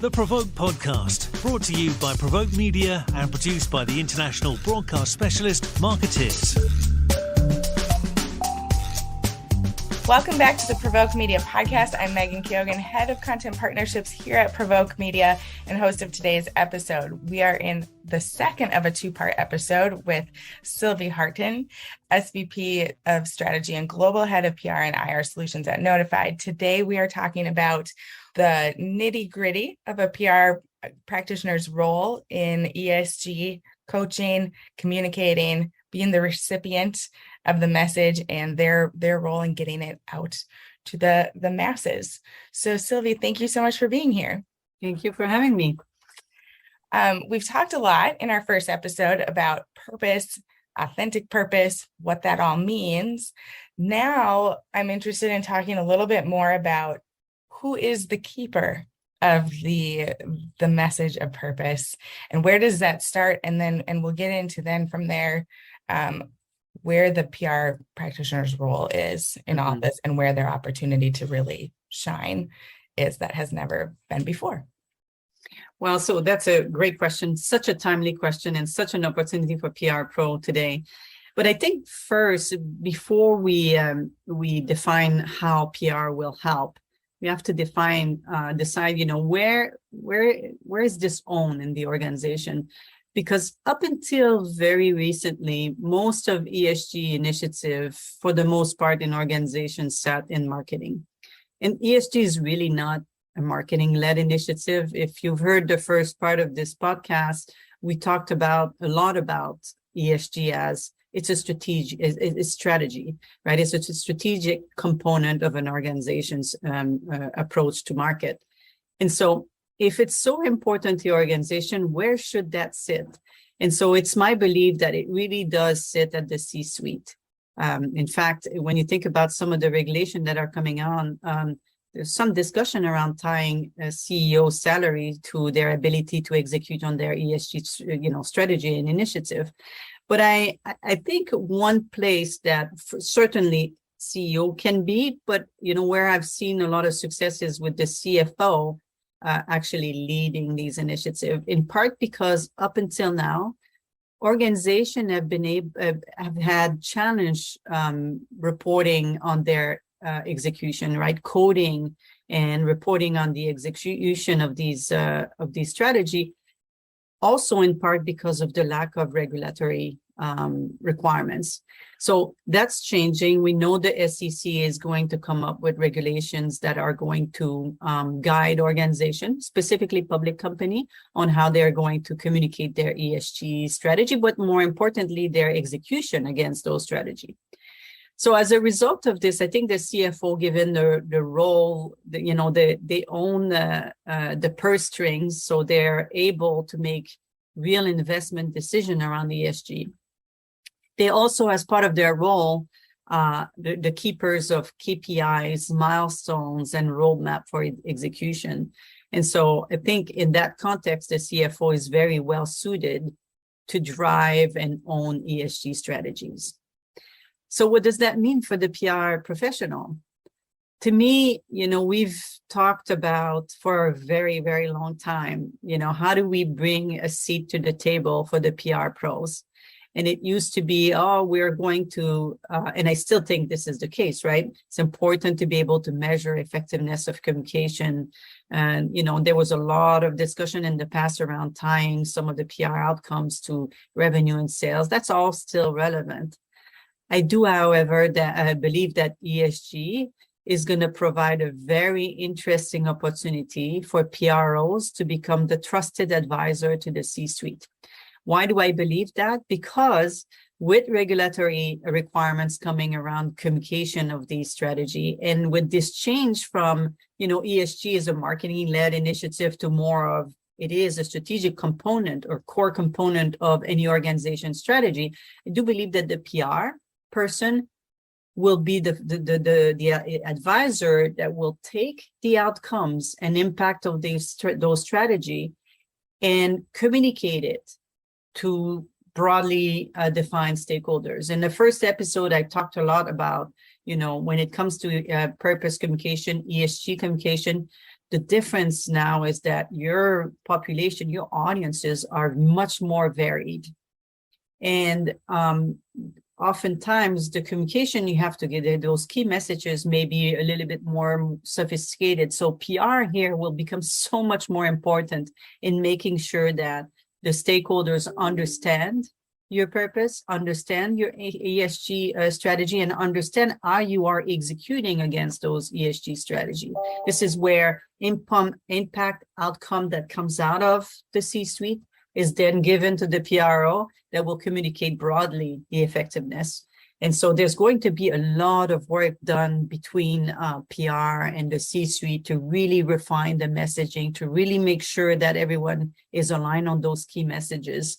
The PRovoke Podcast, brought to you by PRovoke Media and produced by the international broadcast specialist Marketeers. Welcome back to the PRovoke Media Podcast. I'm Megan Keoghan, Head of Content Partnerships here at PRovoke Media and host of today's episode. We are in the second of a two-part episode with Sylvie Harton, SVP of Strategy and Global Head of PR and IR Solutions at Notified. Today, we are talking about the nitty-gritty of a PR practitioner's role in ESG coaching, communicating, being the recipient of the message, and their role in getting it out to the masses. So Sylvie, thank you so much for being here. Thank you for having me. We've talked a lot in our first episode about purpose, authentic purpose, what that all means. Now I'm interested in talking a little bit more about who is the keeper of the message of purpose, and where does that start? And we'll get into then from there where the PR practitioner's role is in all this, and where their opportunity to really shine is that has never been before. Well, so that's a great question, such a timely question, and such an opportunity for PR Pro today. But I think first, before we define how PR will help, we have to decide, where is this owned in the organization? Because up until very recently, most of ESG initiative, for the most part in organizations, sat in marketing. And ESG is really not a marketing-led initiative. If you've heard the first part of this podcast, we talked a lot about ESG as it's a strategy, right? It's a strategic component of an organization's approach to market. And so if it's so important to your organization, where should that sit? And so it's my belief that it really does sit at the C-suite. In fact, when you think about some of the regulation that are coming on, there's some discussion around tying a CEO salary to their ability to execute on their ESG, strategy and initiative. But I think one place that certainly CEO can be, but where I've seen a lot of success is with the CFO actually leading these initiatives, in part because up until now, organizations have had challenge reporting on their execution, right? Coding and reporting on the execution of these strategy. Also, in part because of the lack of regulatory requirements. So that's changing. We know the SEC is going to come up with regulations that are going to guide organizations, specifically public company, on how they're going to communicate their ESG strategy, but more importantly, their execution against those strategy. So as a result of this, I think the CFO, given the role, they own the purse strings, so they're able to make real investment decision around ESG. They also, as part of their role, the keepers of KPIs, milestones, and roadmap for execution. And so I think in that context, the CFO is very well suited to drive and own ESG strategies. So what does that mean for the PR professional? To me, we've talked about for a very, very long time, how do we bring a seat to the table for the PR pros? And it used to be, we're going to, and I still think this is the case, right? It's important to be able to measure effectiveness of communication. And, there was a lot of discussion in the past around tying some of the PR outcomes to revenue and sales. That's all still relevant. I do, however, I believe that ESG is going to provide a very interesting opportunity for PROs to become the trusted advisor to the C-suite. Why do I believe that? Because with regulatory requirements coming around communication of these strategy, and with this change from, ESG as a marketing-led initiative to more of it is a strategic component or core component of any organization strategy, I do believe that the PR person will be the advisor that will take the outcomes and impact of those strategy and communicate it to broadly defined stakeholders. In the first episode, I talked a lot about, when it comes to purpose communication, ESG communication, the difference now is that your population, your audiences are much more varied. And oftentimes the communication you have to get, those key messages may be a little bit more sophisticated. So PR here will become so much more important in making sure that the stakeholders understand your purpose, understand your ESG strategy, and understand how you are executing against those ESG strategies. This is where impact outcome that comes out of the C-suite is then given to the PRO that will communicate broadly the effectiveness. And so there's going to be a lot of work done between PR and the C-suite to really refine the messaging, to really make sure that everyone is aligned on those key messages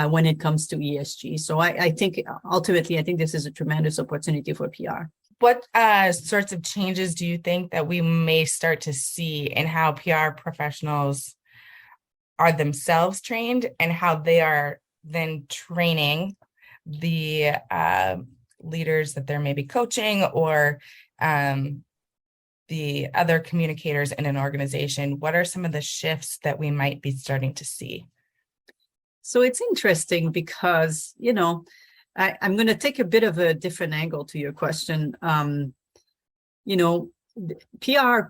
when it comes to ESG. So I think ultimately, I think this is a tremendous opportunity for PR. What sorts of changes do you think that we may start to see in how PR professionals are themselves trained and how they are then training the leaders that they're maybe coaching or the other communicators in an organization? What are some of the shifts that we might be starting to see? So it's interesting because, I'm going to take a bit of a different angle to your question. PR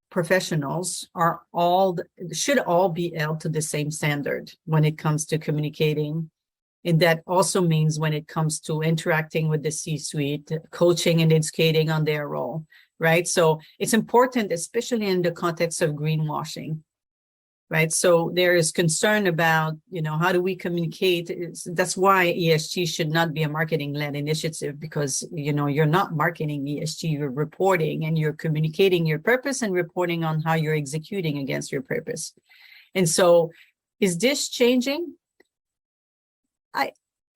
professionals should all be held to the same standard when it comes to communicating. And that also means when it comes to interacting with the C-suite, coaching and educating on their role, right? So it's important, especially in the context of greenwashing, right? So there is concern about, how do we communicate? That's why ESG should not be a marketing-led initiative, because, you're not marketing ESG, you're reporting and you're communicating your purpose and reporting on how you're executing against your purpose. And so is this changing?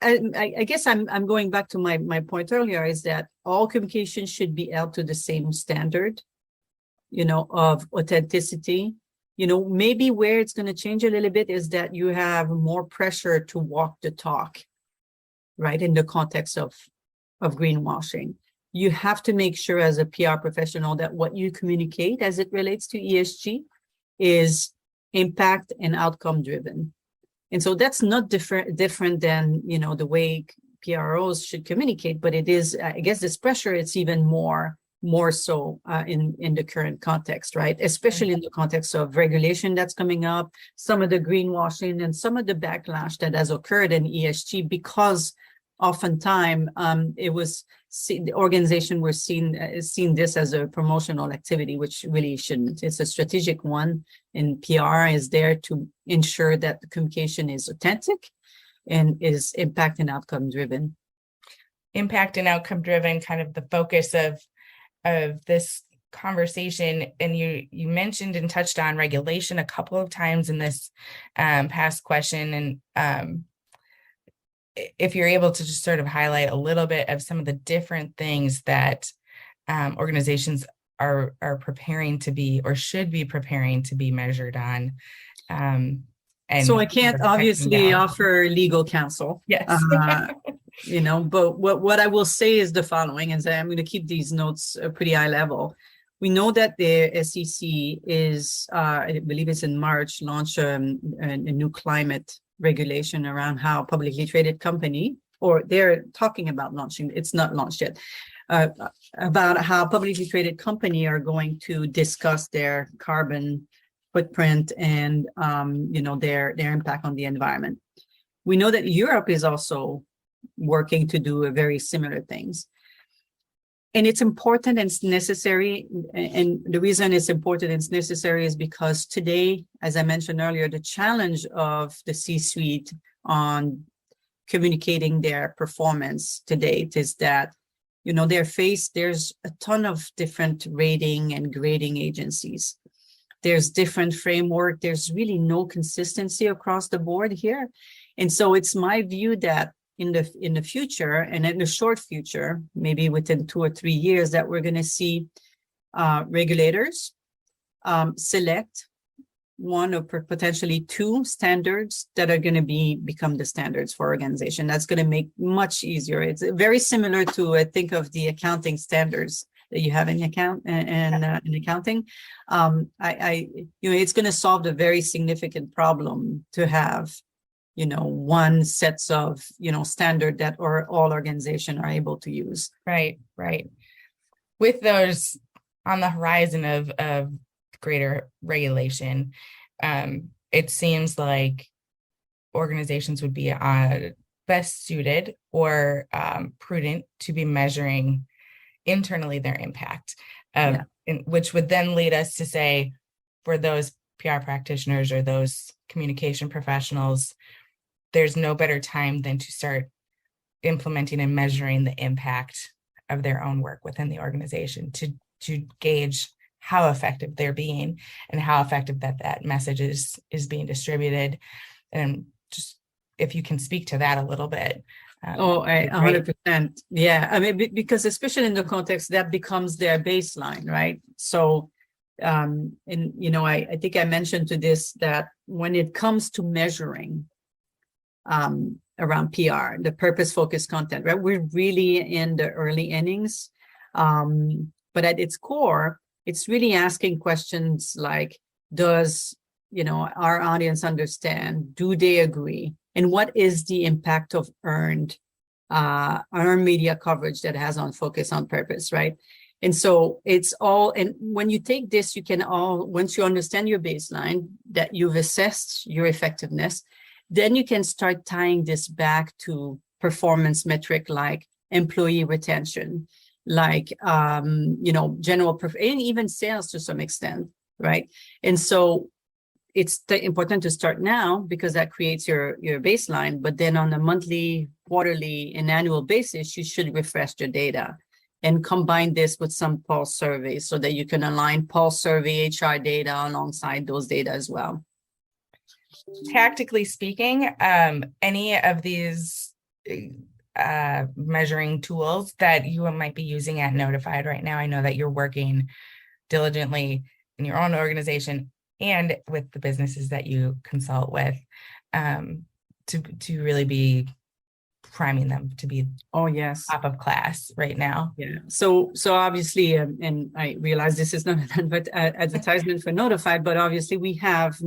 I guess I'm going back to my point earlier, is that all communication should be held to the same standard, of authenticity. Maybe where it's going to change a little bit is that you have more pressure to walk the talk, right? In the context of greenwashing, you have to make sure as a PR professional that what you communicate as it relates to ESG is impact and outcome driven. And so that's not different than, the way PROs should communicate, but it is, I guess this pressure, it's even more so in the current context, right? Especially in the context of regulation that's coming up, some of the greenwashing and some of the backlash that has occurred in ESG, because oftentimes the organization were seen this as a promotional activity, which really shouldn't. It's a strategic one, and PR is there to ensure that the communication is authentic and is impact and outcome driven. Impact and outcome driven, kind of the focus of this conversation. And you mentioned and touched on regulation a couple of times in this past question. And if you're able to just sort of highlight a little bit of some of the different things that organizations are preparing to be, or should be preparing to be measured on. And so I can't obviously offer legal counsel. Yes. But what I will say is the following, and I'm going to keep these notes pretty high level. We know that the SEC is, I believe it's in March, launched a new climate regulation around how publicly traded company, or they're talking about launching, it's not launched yet, about how publicly traded company are going to discuss their carbon footprint and, their impact on the environment. We know that Europe is also working to do very similar things. And it's important and it's necessary. And the reason it's important and it's necessary is because today, as I mentioned earlier, the challenge of the C-suite on communicating their performance to date is that, there's a ton of different rating and grading agencies. There's different framework. There's really no consistency across the board here. And so it's my view that in the future, and in the short future, maybe within 2 or 3 years, that we're going to see regulators select one or potentially two standards that are going to become the standards for organization. That's going to make much easier. It's very similar to, I think, of the accounting standards that you have in in accounting. It's going to solve a very significant problem to have, one sets of, standard that all organizations are able to use. Right. With those on the horizon of greater regulation, it seems like organizations would be best suited or prudent to be measuring internally their impact, which would then lead us to say, for those PR practitioners or those communication professionals, there's no better time than to start implementing and measuring the impact of their own work within the organization to gauge how effective they're being and how effective that message is being distributed. And just if you can speak to that a little bit. 100%. Yeah. I mean, because especially in the context that becomes their baseline, right? So, I think I mentioned to this that when it comes to measuring around PR, the purpose-focused content, right? We're really in the early innings. But at its core, it's really asking questions like, does, our audience understand? Do they agree? And what is the impact of earned media coverage that has on focus on purpose, right? And so it's all, and when you take this, once you understand your baseline, that you've assessed your effectiveness, then you can start tying this back to performance metric like employee retention, like, general, and even sales to some extent, right? And so it's important to start now because that creates your baseline, but then on a monthly, quarterly, and annual basis, you should refresh your data and combine this with some pulse surveys so that you can align pulse survey HR data alongside those data as well. Tactically speaking, any of these measuring tools that you might be using at Notified right now, I know that you're working diligently in your own organization and with the businesses that you consult with, to really be priming them to be top of class right now. Yeah. So obviously, and I realize this is not an advertisement for Notified, but obviously we have,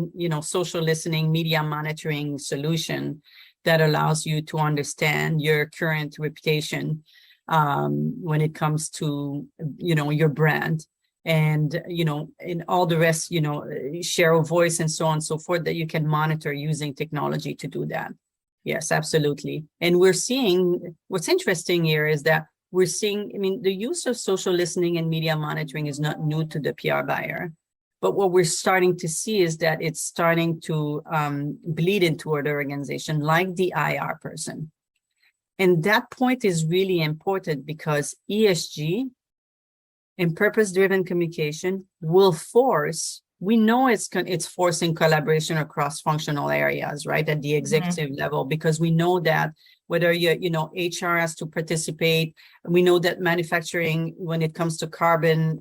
social listening, media monitoring solution that allows you to understand your current reputation when it comes to, your brand and, and all the rest, share of voice and so on and so forth that you can monitor using technology to do that. Yes, absolutely. And we're seeing, what's interesting here is that the use of social listening and media monitoring is not new to the PR buyer. But what we're starting to see is that it's starting to bleed into other organizations like the IR person. And that point is really important because ESG and purpose-driven communication will force, we know it's forcing collaboration across functional areas, right, at the executive level, because we know that whether HR has to participate, we know that manufacturing, when it comes to carbon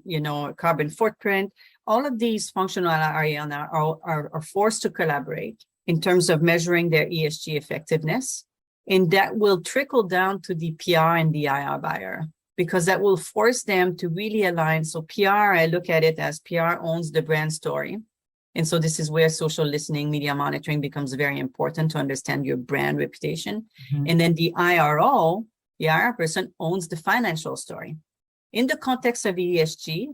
footprint, all of these functional areas are forced to collaborate in terms of measuring their ESG effectiveness. And that will trickle down to the PR and the IR buyer, because that will force them to really align. So PR, I look at it as PR owns the brand story. And so this is where social listening, media monitoring becomes very important to understand your brand reputation. And then the IRO, the IR person, owns the financial story. In the context of ESG,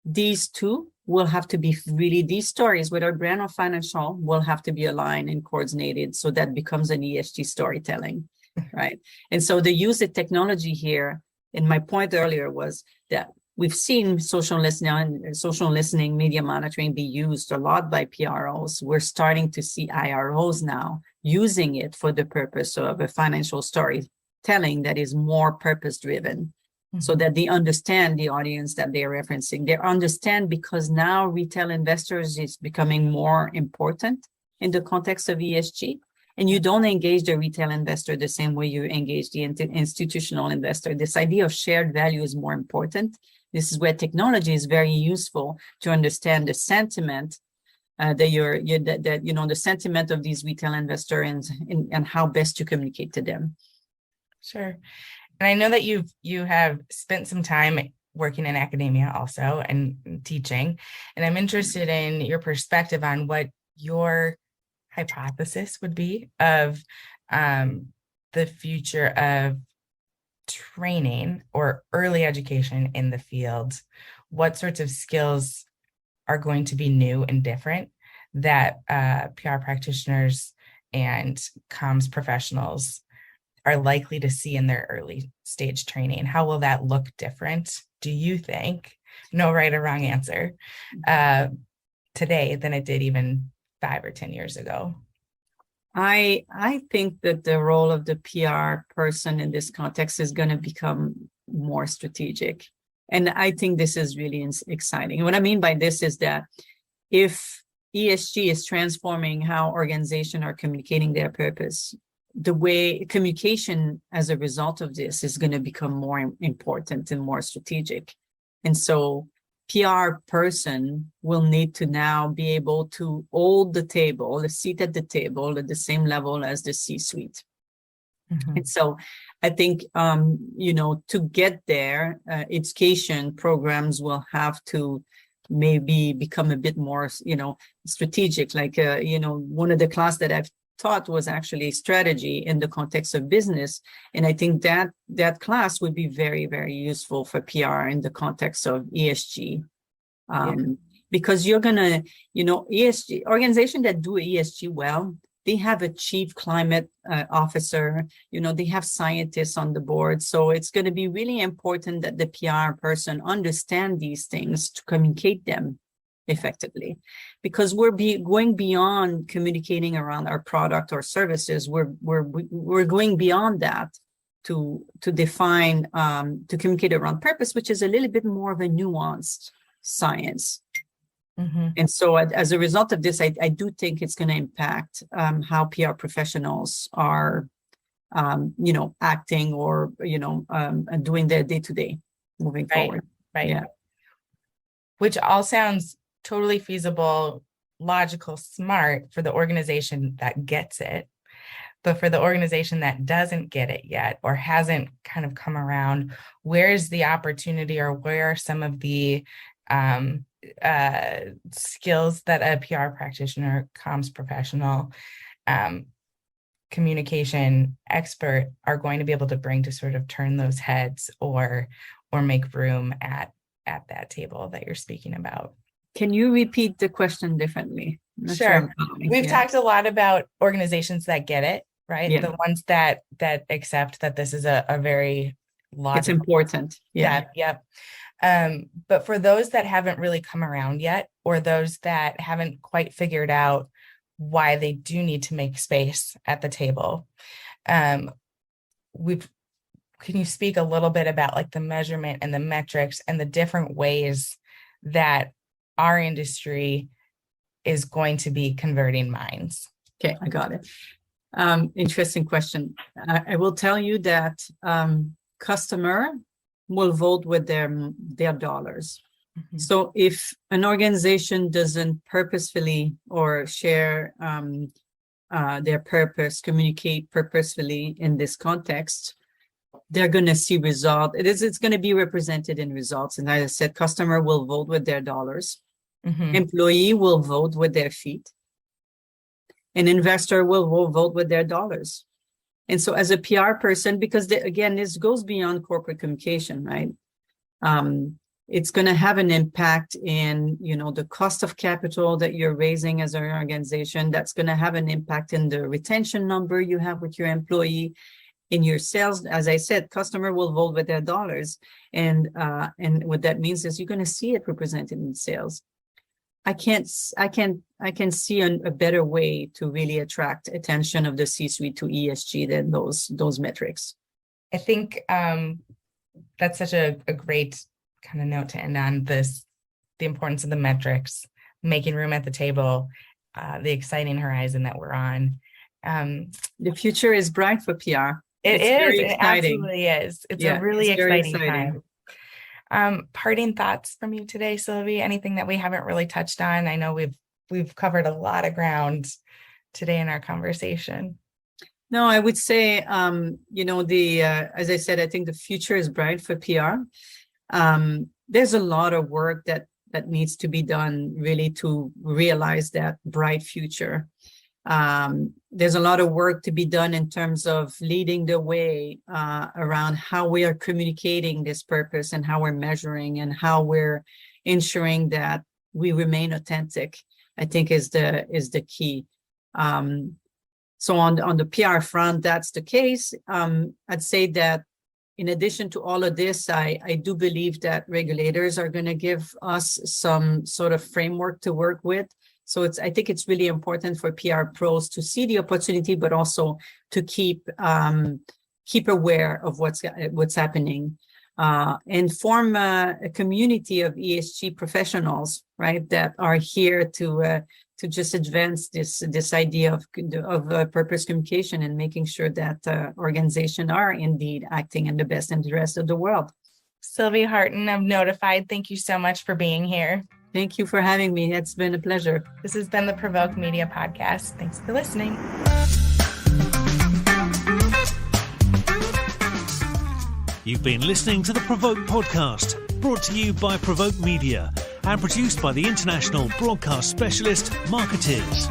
these two will have to be really, these stories, whether brand or financial, will have to be aligned and coordinated. So that becomes an ESG storytelling, right? And so the use of technology here, and my point earlier was that we've seen social listening, media monitoring be used a lot by PROs. We're starting to see IROs now using it for the purpose of a financial storytelling that is more purpose-driven, so that they understand the audience that they're referencing. They understand because now retail investors is becoming more important in the context of ESG. And you don't engage the retail investor the same way you engage the institutional investor. This idea of shared value is more important. This is where technology is very useful to understand the sentiment the sentiment of these retail investors and how best to communicate to them. Sure. And I know that you have spent some time working in academia also and teaching, and I'm interested in your perspective on what your hypothesis would be of the future of training or early education in the field. What sorts of skills are going to be new and different that PR practitioners and comms professionals are likely to see in their early stage training? How will that look different, do you think? No right or wrong answer today than it did even 5 or 10 years ago. I think that the role of the PR person in this context is going to become more strategic. And I think this is really exciting. What I mean by this is that if ESG is transforming how organizations are communicating their purpose, the way communication as a result of this is going to become more important and more strategic. And so PR person will need to now be able to hold the table, the seat at the table at the same level as the C-suite. Mm-hmm. And so I think, to get there, education programs will have to maybe become a bit more, strategic. Like, one of the class that I've taught was actually strategy in the context of business. And I think that class would be very, very useful for PR in the context of ESG. Because you're going to, ESG, organizations that do ESG well, they have a chief climate officer, they have scientists on the board. So it's going to be really important that the PR person understand these things to communicate them effectively, because we're going beyond communicating around our product or services. We're going beyond that to define, to communicate around purpose, which is a little bit more of a nuanced science. Mm-hmm. And so as a result of this, I do think it's going to impact how PR professionals are, acting or, doing their day-to-day moving forward. Right. Yeah. Which all sounds totally feasible, logical, smart for the organization that gets it. But for the organization that doesn't get it yet or hasn't kind of come around, where's the opportunity, or where are some of the skills that a PR practitioner, comms professional, communication expert are going to be able to bring to sort of turn those heads or make room at that table that you're speaking about? Can you repeat the question differently? Sure. We've talked a lot about organizations that get it, right? Yeah. The ones that accept that this is a very logical. It's important. Yeah. Yep. But for those that haven't really come around yet, or those that haven't quite figured out why they do need to make space at the table, can you speak a little bit about like the measurement and the metrics and the different ways that our industry is going to be converting minds? Okay, I got it. Interesting question. I will tell you that customer will vote with their dollars. Mm-hmm. So if an organization doesn't purposefully or share their purpose, communicate purposefully in this context, they're going to see result. It's going to be represented in results. And as I said, customer will vote with their dollars. Mm-hmm. Employee will vote with their feet. An investor will vote with their dollars. And so as a PR person, because this goes beyond corporate communication, right? It's going to have an impact in, the cost of capital that you're raising as an organization. That's going to have an impact in the retention number you have with your employee. In your sales, as I said, customer will vote with their dollars. And what that means is you're going to see it represented in sales. I can see a better way to really attract attention of the C-suite to ESG than those metrics. I think that's such a great kind of note to end on this, the importance of the metrics, making room at the table, the exciting horizon that we're on. The future is bright for PR. It absolutely is. It's a really exciting time. Parting thoughts from you today, Sylvie? Anything that we haven't really touched on? I know we've we've covered a lot of ground today in our conversation. No, I would say, as I said, I think the future is bright for PR. There's a lot of work that needs to be done really to realize that bright future. There's a lot of work to be done in terms of leading the way around how we are communicating this purpose and how we're measuring and how we're ensuring that we remain authentic, I think is the key. So on the PR front, that's the case. I'd say that in addition to all of this, I do believe that regulators are going to give us some sort of framework to work with. So I think it's really important for PR pros to see the opportunity, but also to keep aware of what's happening, and form a community of ESG professionals, right, that are here to just advance this idea of purpose communication and making sure that organizations are indeed acting in the best interest of the world. Sylvie Harton of Notified, thank you so much for being here. Thank you for having me. It's been a pleasure. This has been the PRovoke Media Podcast. Thanks for listening. You've been listening to the PRovoke Podcast, brought to you by PRovoke Media and produced by the international broadcast specialist Marketeers.